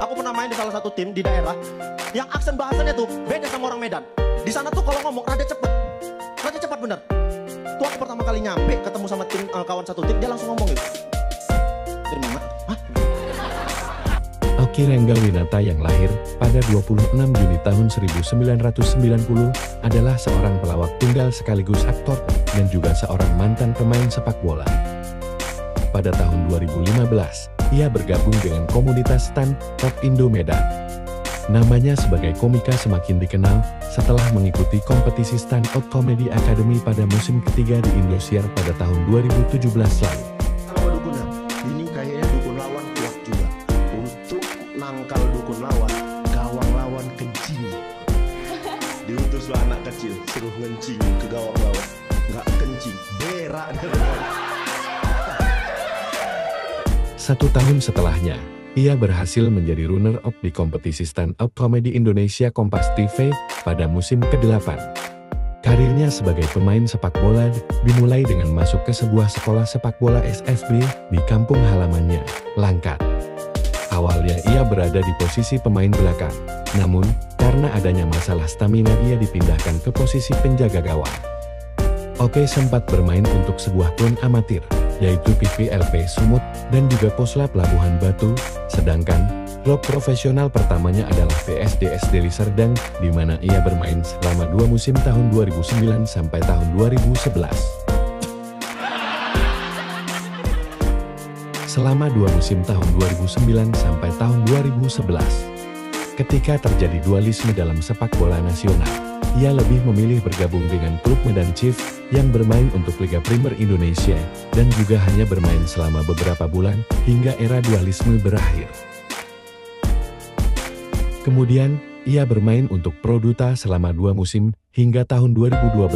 Aku pernah main di salah satu tim di daerah yang aksen bahasanya tuh beda sama orang Medan. Di sana tuh kalau ngomong rada cepet bener. Tuh aku pertama kali nyampe ketemu sama tim kawan satu tim, dia langsung ngomong gitu. Terima. Hah? Oki Renggawinata yang lahir pada 26 Juni tahun 1990 adalah seorang pelawak tunggal sekaligus aktor dan juga seorang mantan pemain sepak bola. Pada tahun 2015, ia bergabung dengan komunitas Stand Up Indo Medan. Namanya sebagai komika semakin dikenal setelah mengikuti kompetisi Stand Up Comedy Academy pada musim ketiga di Indosiar pada tahun 2017 lalu. Kalau dukunnya, ini kayaknya dukun lawan kuat juga. Untuk nangkal dukun lawan, gawang lawan kencing. Diutus lah anak kecil, suruh ngencing ke gawang lawan. Nggak kencing, berak. 1 tahun setelahnya, ia berhasil menjadi runner-up di kompetisi Stand Up Comedy Indonesia Kompas TV pada musim ke-8. Karirnya sebagai pemain sepak bola dimulai dengan masuk ke sebuah sekolah sepak bola SFB di kampung halamannya, Langkat. Awalnya ia berada di posisi pemain belakang, namun karena adanya masalah stamina ia dipindahkan ke posisi penjaga gawang. Oki sempat bermain untuk sebuah klub amatir, yaitu PPLP Sumut dan juga Poslap Labuhan Batu, sedangkan klub profesional pertamanya adalah PSDS Deli Serdang, di mana ia bermain selama 2 musim tahun 2009 sampai tahun 2011. Selama 2 musim tahun 2009 sampai tahun 2011, ketika terjadi dualisme dalam sepak bola nasional, ia lebih memilih bergabung dengan klub Medan Chief yang bermain untuk Liga Primer Indonesia dan juga hanya bermain selama beberapa bulan hingga era dualisme berakhir. Kemudian, ia bermain untuk Produta selama 2 musim hingga tahun 2012.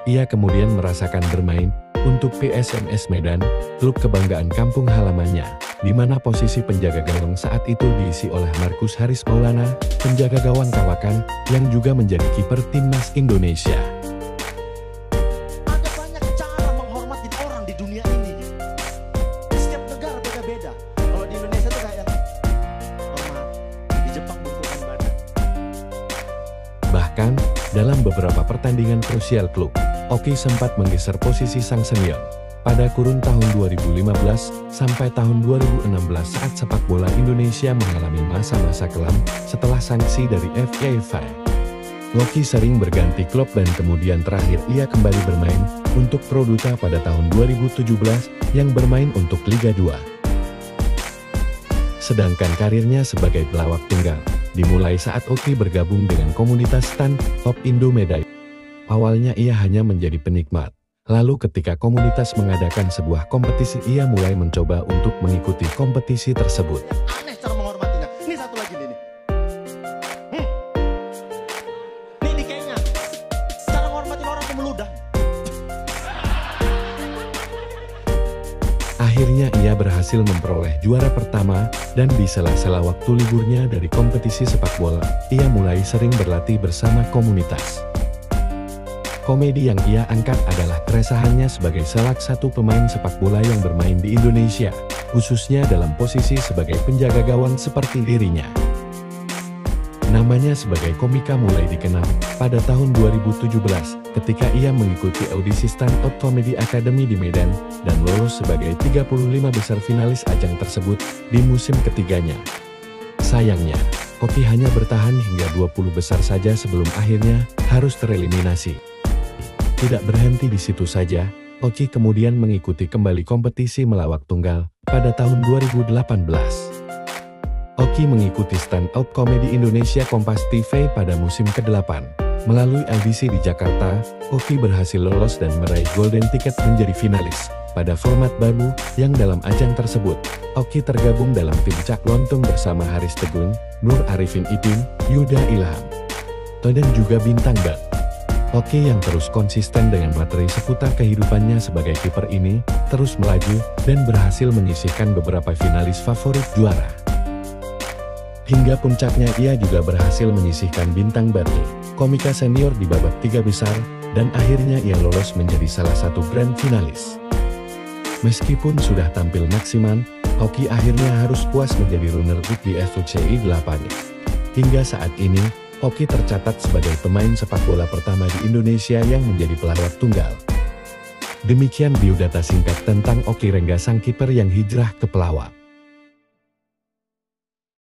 Ia kemudian merasakan bermain untuk PSMS Medan, klub kebanggaan kampung halamannya, di mana posisi penjaga gawang saat itu diisi oleh Markus Haris Maulana, penjaga gawang Kawakan, yang juga menjadi kiper timnas Indonesia. Ada banyak cara menghormati orang di dunia ini. Setiap negara beda-beda. Kalau di Indonesia tuh kayak hormat, di Jepang bungkukan badan. Bahkan, dalam beberapa pertandingan krusial klub, Oki sempat menggeser posisi sang senior pada kurun tahun 2015 sampai tahun 2016 saat sepak bola Indonesia mengalami masa-masa kelam setelah sanksi dari FIFA. Oki sering berganti klub dan kemudian terakhir ia kembali bermain untuk Produta pada tahun 2017 yang bermain untuk Liga 2. Sedangkan karirnya sebagai pelawak tunggal dimulai saat Oki bergabung dengan komunitas Stand Up Indo Medan. Awalnya ia hanya menjadi penikmat. Lalu ketika komunitas mengadakan sebuah kompetisi ia mulai mencoba untuk mengikuti kompetisi tersebut. Aneh cara menghormatinya. Ini satu lagi nih. Nih kayaknya cara menghormatin orang tuh meludah. Akhirnya ia berhasil memperoleh juara pertama dan di sela-sela waktu liburnya dari kompetisi sepak bola, ia mulai sering berlatih bersama komunitas. Komedi yang ia angkat adalah keresahannya sebagai salah satu pemain sepak bola yang bermain di Indonesia, khususnya dalam posisi sebagai penjaga gawang seperti dirinya. Namanya sebagai komika mulai dikenal pada tahun 2017 ketika ia mengikuti audisi Stand Up Comedy Academy di Medan dan lolos sebagai 35 besar finalis ajang tersebut di musim ketiganya. Sayangnya, Oki hanya bertahan hingga 20 besar saja sebelum akhirnya harus tereliminasi. Tidak berhenti di situ saja, Oki kemudian mengikuti kembali kompetisi melawak tunggal pada tahun 2018. Oki mengikuti Stand Up Comedy Indonesia Kompas TV pada musim ke-8. Melalui audisi di Jakarta, Oki berhasil lolos dan meraih golden ticket menjadi finalis pada format baru yang dalam ajang tersebut. Oki tergabung dalam tim Cak Lontong bersama Haris Tegun, Nur Arifin Ipin, Yuda Ilham, dan juga Bintang Bat. Oki yang terus konsisten dengan materi seputar kehidupannya sebagai kiper ini, terus melaju dan berhasil menyisihkan beberapa finalis favorit juara. Hingga puncaknya ia juga berhasil menyisihkan Bintang Batu, komika senior di babak 3 besar, dan akhirnya ia lolos menjadi salah satu grand finalis. Meskipun sudah tampil maksimal, Oki akhirnya harus puas menjadi runner up di FUCI 8-nya. Hingga saat ini, Oki tercatat sebagai pemain sepak bola pertama di Indonesia yang menjadi pelawak tunggal. Demikian biodata singkat tentang Oki Rengga sang kiper yang hijrah ke pelawak.